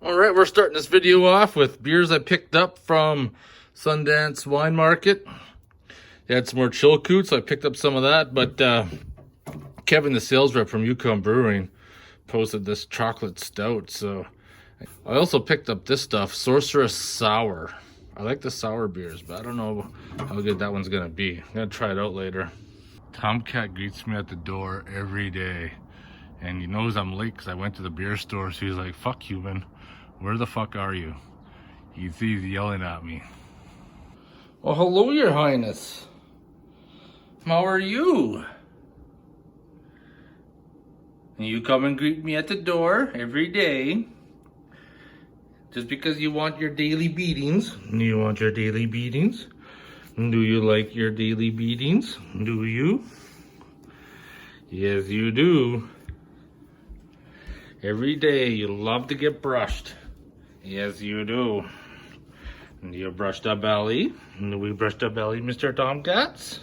All right, we're starting this video off with beers I picked up from Sundance Wine Market. They had some more Chilcoots. I picked up some of that, but Kevin, the sales rep from Yukon Brewing, posted this chocolate stout. So I also picked up this stuff, Sorceress Sour. I like the sour beers, but I don't know how good that one's gonna be. I'm gonna try it out later. Tomcat greets me at the door every day, and he knows I'm late because I went to the beer store. So he's like, "Fuck you, man. Where the fuck are you?" He's yelling at me. Well, hello, Your Highness. How are you? You come and greet me at the door every day. Just because you want your daily beatings. You want your daily beatings? Do you like your daily beatings? Do you? Yes, you do. Every day you love to get brushed. Yes, you do. Do you brush the belly? Do we brush the belly, Mr. Tomcats?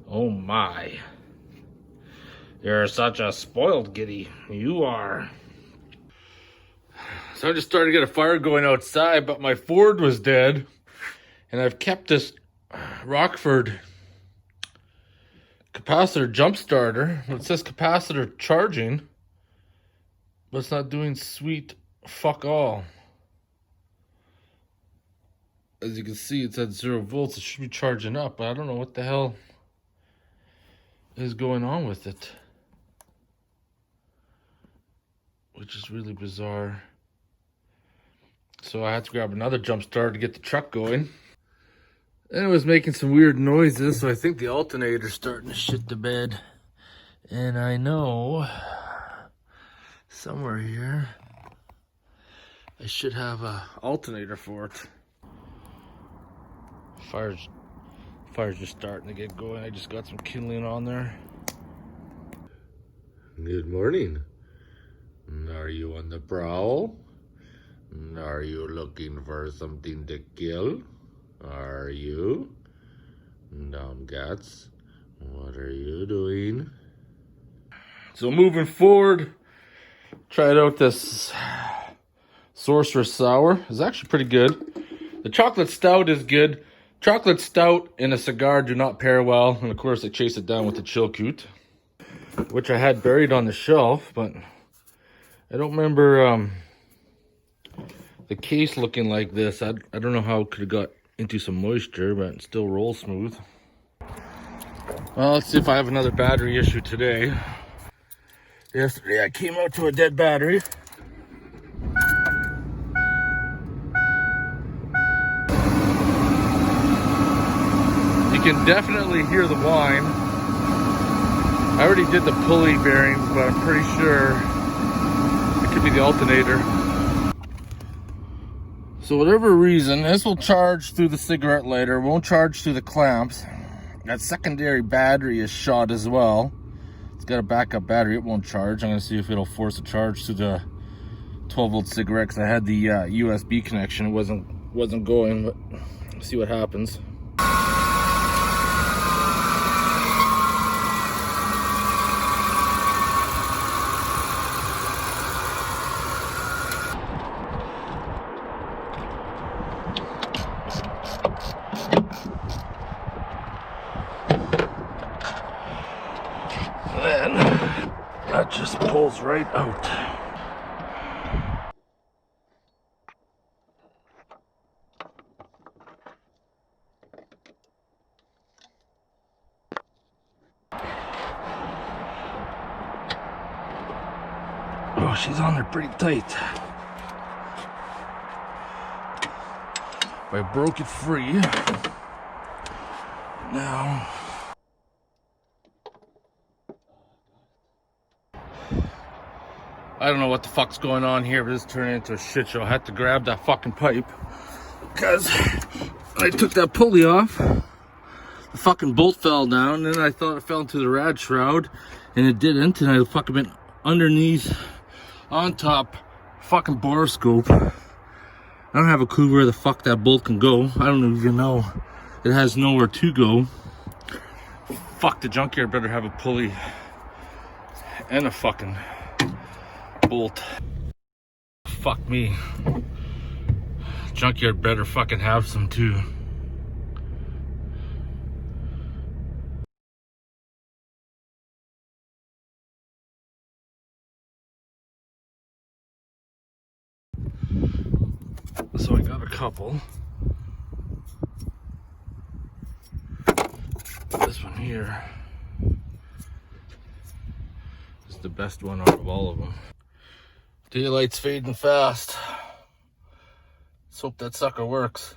Oh my. You're such a spoiled giddy. You are. So I just started to get a fire going outside, but my Ford was dead. And I've kept this Rockford capacitor jump starter. It says capacitor charging, but it's not doing sweet fuck all. As you can see, it's at 0 volts. It should be charging up, but I don't know what the hell is going on with it, which is really bizarre. So I had to grab another jump starter to get the truck going. And it was making some weird noises, so I think the alternator's starting to shit the bed. And I know somewhere here I should have a alternator for it. Fire's just starting to get going. I just got some kindling on there. Good morning. Are you on the prowl? Are you looking for something to kill? Are you? Tomcats, what are you doing? So moving forward, tried out this Sorceress Sour. It's actually pretty good. The chocolate stout is good. Chocolate stout and a cigar do not pair well. And of course I chased it down with the Chilcoot, which I had buried on the shelf, but I don't remember the case looking like this. I don't know how it could have got into some moisture, but it still rolls smooth. Well, let's see if I have another battery issue today. Yesterday I came out to a dead battery. You can definitely hear the whine. I already did the pulley bearings, but I'm pretty sure it could be the alternator. So whatever reason, this will charge through the cigarette lighter, won't charge through the clamps. That secondary battery is shot as well. It's got a backup battery, it won't charge. I'm gonna see if it'll force a charge to the 12-volt cigarette, because I had the USB connection. It wasn't going, but let's see what happens. Then that just pulls right out. Oh, she's on there pretty tight. I broke it free. Now I don't know what the fuck's going on here, but this turned into a shit show. I had to grab that fucking pipe because I took that pulley off. The fucking bolt fell down, and then I thought it fell into the rad shroud, and it didn't, and I fucking went underneath, on top, fucking borescope. I don't have a clue where the fuck that bolt can go. I don't even know. It has nowhere to go. Fuck, the junkyard better have a pulley and a fucking bolt. fuck me. Junkyard better fucking have some too. So I got a couple. This one here is the best one out of all of them. Daylight's fading fast. Let's hope that sucker works.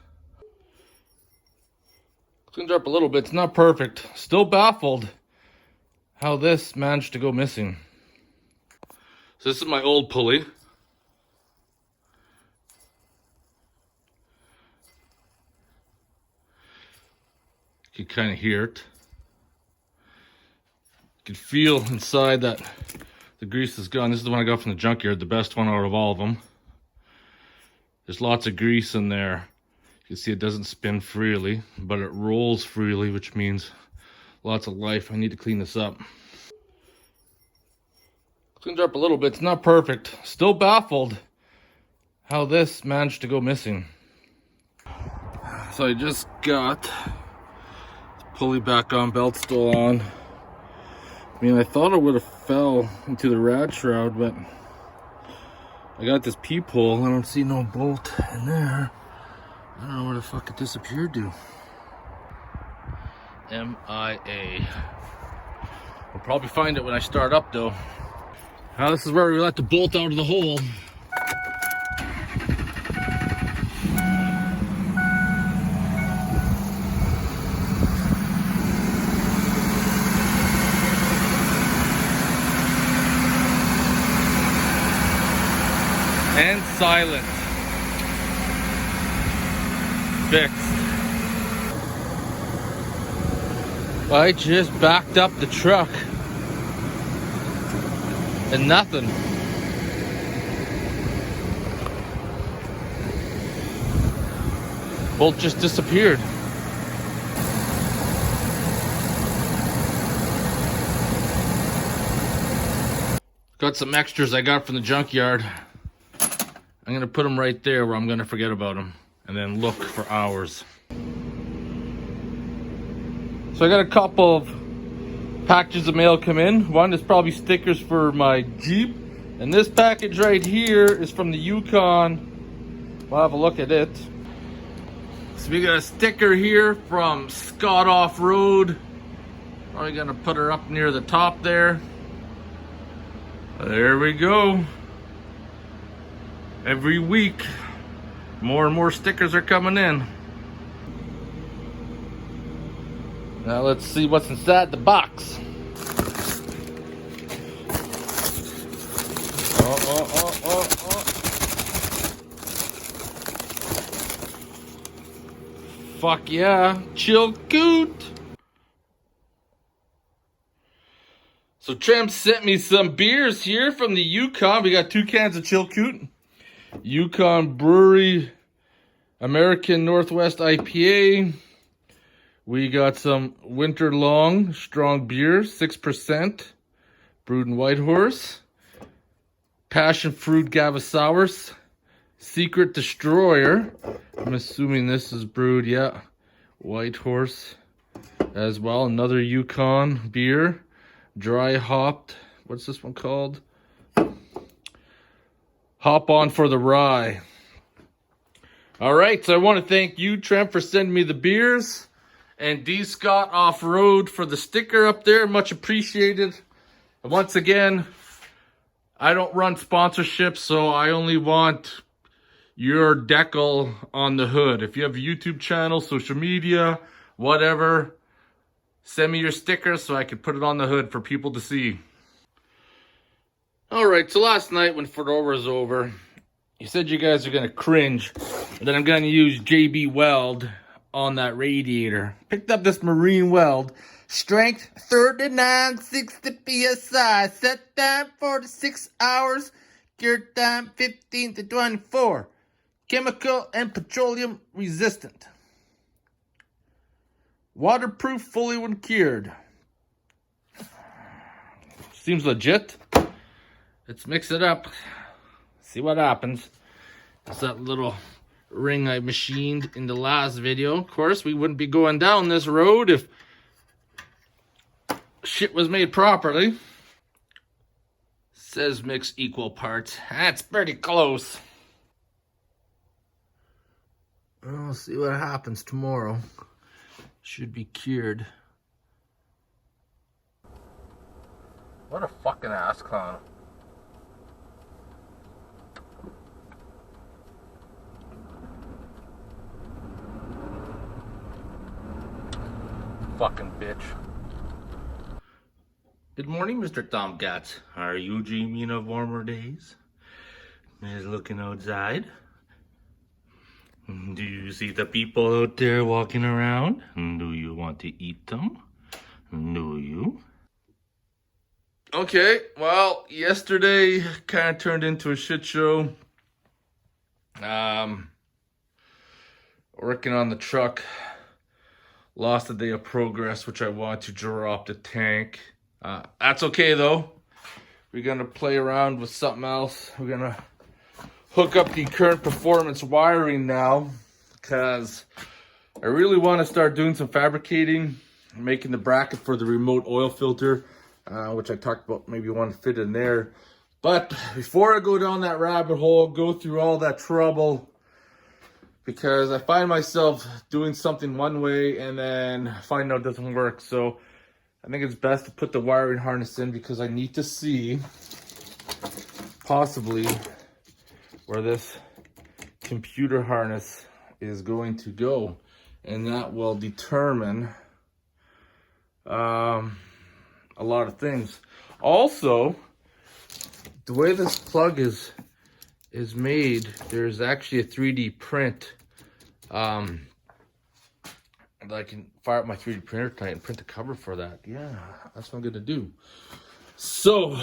Cleaned up a little bit. It's not perfect. Still baffled how this managed to go missing. So this is my old pulley. You can kind of hear it. You can feel inside that the grease is gone. This is the one I got from the junkyard, the best one out of all of them. There's lots of grease in there. You can see it doesn't spin freely, but it rolls freely, which means lots of life. I need to clean this up. Cleaned up a little bit. It's not perfect. Still baffled how this managed to go missing. So I just got the pulley back on, belt still on. I mean, I thought it would have fell into the rad shroud, but I got this peephole. I don't see no bolt in there. I don't know where the fuck it disappeared to. MIA. We'll probably find it when I start up though. Now this is where we let the bolt out of the hole. And silent. Fixed. I just backed up the truck and nothing. Bolt just disappeared. Got some extras I got from the junkyard. I'm gonna put them right there where I'm gonna forget about them and then look for hours. So I got a couple of packages of mail come in. One is probably stickers for my Jeep. And this package right here is from the Yukon. We'll have a look at it. So we got a sticker here from Scott Off-Road. Probably gonna put her up near the top there. There we go. Every week, more and more stickers are coming in. Now let's see what's inside the box. Oh. Fuck yeah, chill coot. So Tramp sent me some beers here from the Yukon. We got 2 cans of chill coot. Yukon Brewery American Northwest IPA. We got some Winter Long Strong Beer, 6%, brewed in Whitehorse. Passion Fruit Gava Sours, Secret Destroyer. I'm assuming this is brewed, yeah, Whitehorse as well. Another Yukon beer, dry hopped. What's this one called? Hop On for the Rye. All right, so I want to thank you, Trent, for sending me the beers, and D. Scott Off-Road for the sticker up there. Much appreciated. And once again, I don't run sponsorships, so I only want your decal on the hood. If you have a YouTube channel, social media, whatever, send me your sticker so I can put it on the hood for people to see. Alright, so last night when Fedora was over, you said you guys are going to cringe, and then I'm going to use JB Weld on that radiator. Picked up this marine weld, strength 3960 psi, set time 46 hours, cure time 15 to 24, chemical and petroleum resistant, waterproof fully when cured. Seems legit. Let's mix it up. see what happens. It's that little ring I machined in the last video. Of course, we wouldn't be going down this road if shit was made properly. Says mix equal parts. That's pretty close. We'll see what happens tomorrow. Should be cured. What a fucking ass clown. Fucking bitch. Good morning, Mr. Tomcats. Are you dreaming of warmer days? Is looking outside? Do you see the people out there walking around? Do you want to eat them? Do you? Okay, well, yesterday kind of turned into a shit show. Working on the truck. Lost a day of progress, which I want to drop the tank. That's okay though. We're gonna play around with something else. We're gonna hook up the current performance wiring now, because I really want to start doing some fabricating, making the bracket for the remote oil filter, which I talked about, maybe want to fit in there. But before I go down that rabbit hole, go through all that trouble, because I find myself doing something one way and then find out it doesn't work. So I think it's best to put the wiring harness in, because I need to see possibly where this computer harness is going to go, and that will determine a lot of things. Also, the way this plug is made, there's actually a 3D print that I can fire up my 3D printer tonight and print the cover for that. Yeah, that's what I'm gonna do. So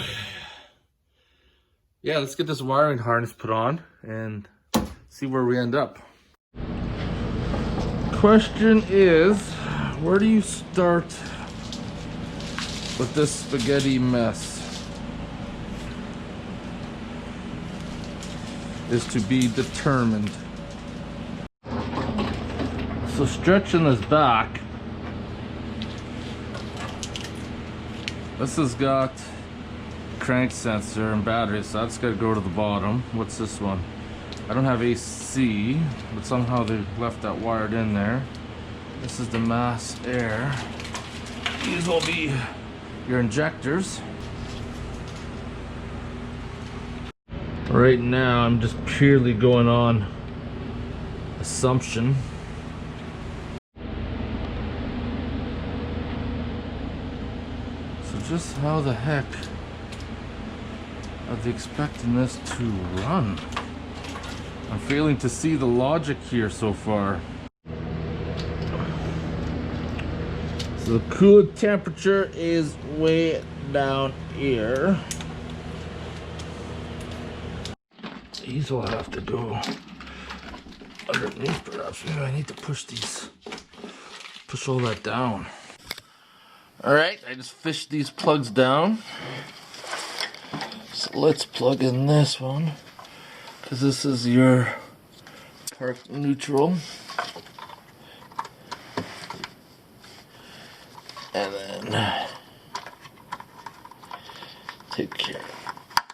yeah, let's get this wiring harness put on and see where we end up. Question is, where do you start with this spaghetti mess? Is to be determined. So stretching this back, this has got crank sensor and battery, so that's got to go to the bottom. What's this one? I don't have AC, but somehow they left that wired in there. This is the mass air. These will be your injectors. Right now I'm just purely going on assumption. So just how the heck are they expecting this to run? I'm failing to see the logic here so far. So the coolant temperature is way down here. These will have to go underneath perhaps. Maybe I need to push all that down. Alright, I just fished these plugs down. So let's plug in this one, because this is your park neutral. And then take care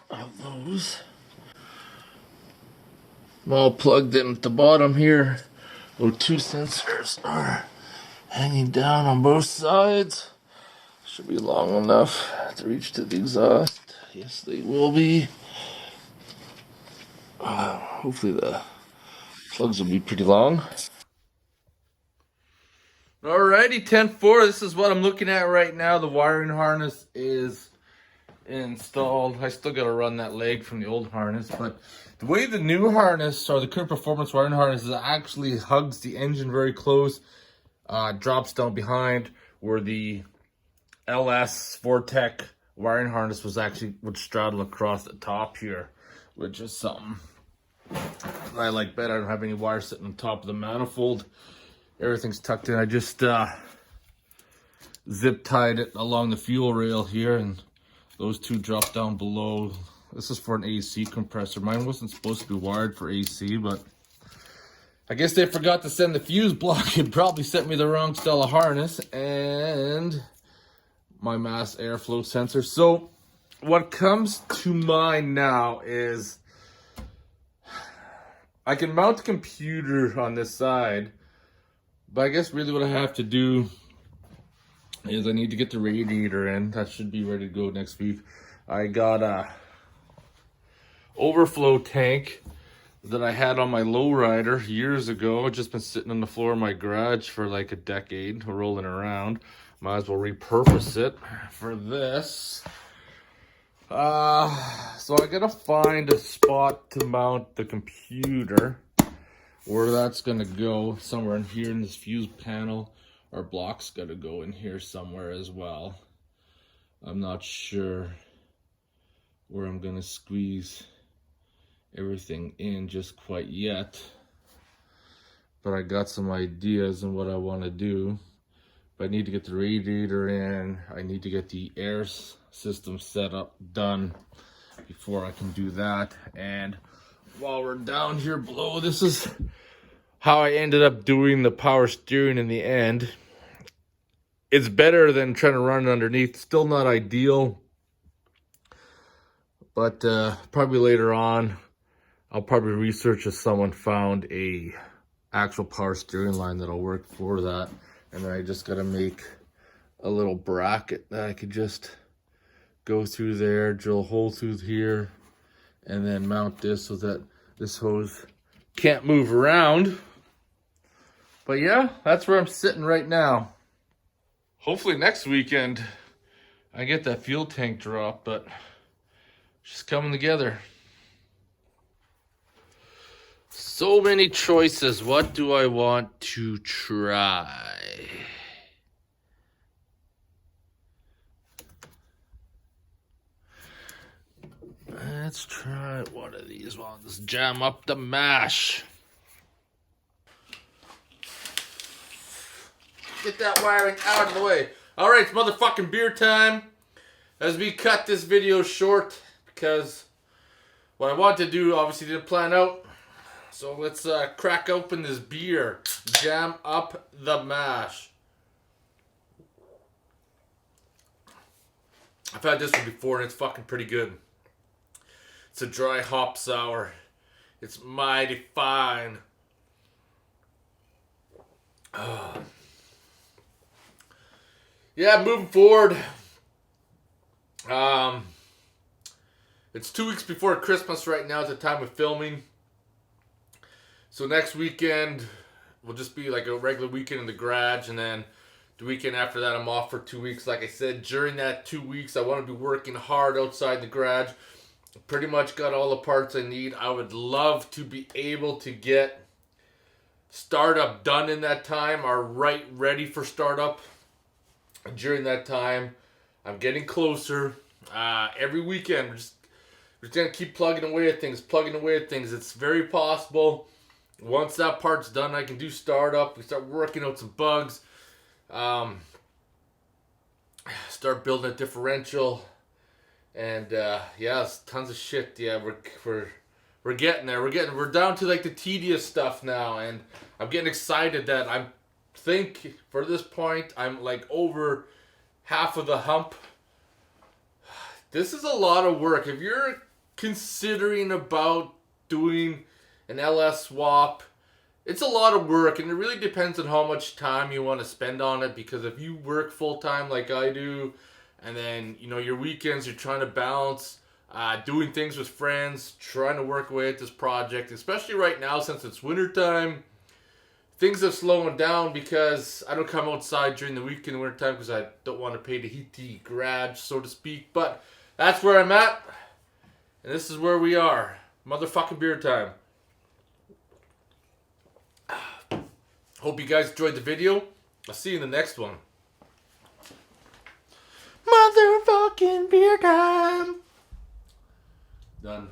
of those. I'm all plugged in at the bottom here. O2 sensors are hanging down on both sides. Should be long enough to reach to the exhaust. Yes, they will be. Hopefully the plugs will be pretty long. Alrighty, 10-4. This is what I'm looking at right now. The wiring harness is installed. I still got to run that leg from the old harness, but the way the new harness, or the current performance wiring harness, is actually hugs the engine very close, drops down behind, where the LS Vortec wiring harness would straddle across the top here, which is something I like better. I don't have any wires sitting on top of the manifold. Everything's tucked in. I just zip tied it along the fuel rail here, and those two drop down below This is for an AC compressor. Mine wasn't supposed to be wired for AC, but I guess they forgot to send the fuse block and probably sent me the wrong style of harness and my mass airflow sensor. So what comes to mind now is I can mount the computer on this side, but I guess really what I have to do is I need to get the radiator in. That should be ready to go next week. I got a overflow tank that I had on my lowrider years ago. It's just been sitting on the floor of my garage for like a decade, rolling around. Might as well repurpose it for this. So I gotta find a spot to mount the computer. Where that's gonna go, somewhere in here in this fuse panel. Our block's gotta go in here somewhere as well. I'm not sure where I'm gonna squeeze everything in just quite yet. But I got some ideas on what I wanna do. But I need to get the radiator in. I need to get the air system set up, done before I can do that. And while we're down here below, this is how I ended up doing the power steering in the end. It's better than trying to run it underneath. Still not ideal. But probably later on, I'll probably research if someone found a actual power steering line that'll work for that. And then I just gotta make a little bracket that I could just go through there, drill a hole through here, and then mount this so that this hose can't move around. But yeah, that's where I'm sitting right now. Hopefully next weekend I get that fuel tank drop, but it's just coming together. So many choices. What do I want to try? Let's try one of these ones. Jam up the mash. Get that wiring out of the way. Alright, it's motherfucking beer time. As we cut this video short, because what I wanted to do obviously didn't plan out. So let's crack open this beer. Jam up the mash. I've had this one before and it's fucking pretty good. It's a dry hop sour. It's mighty fine. Yeah, moving forward. It's 2 weeks before Christmas right now at the time of filming. So next weekend will just be like a regular weekend in the garage, and then the weekend after that I'm off for 2 weeks. Like I said, during that 2 weeks I want to be working hard outside the garage. Pretty much got all the parts I need. I would love to be able to get startup done in that time, or ready for startup during that time. I'm getting closer. Every weekend we're just gonna keep plugging away at things. It's very possible once that part's done I can do startup. We start working out some bugs. Start building a differential. And yeah, tons of shit. Yeah, we're getting there. We're down to like the tedious stuff now, and I'm getting excited that I think for this point I'm like over half of the hump. This is a lot of work. If you're considering about doing an LS swap, it's a lot of work, and it really depends on how much time you want to spend on it. Because if you work full time like I do, and then, you know, your weekends you're trying to balance doing things with friends, trying to work away at this project, especially right now since it's wintertime, things are slowing down because I don't come outside during the week in the wintertime because I don't want to pay to heat the garage, so to speak. But that's where I'm at, and this is where we are. Motherfucking beer time. Hope you guys enjoyed the video. I'll see you in the next one. Motherfucking beer time. Done.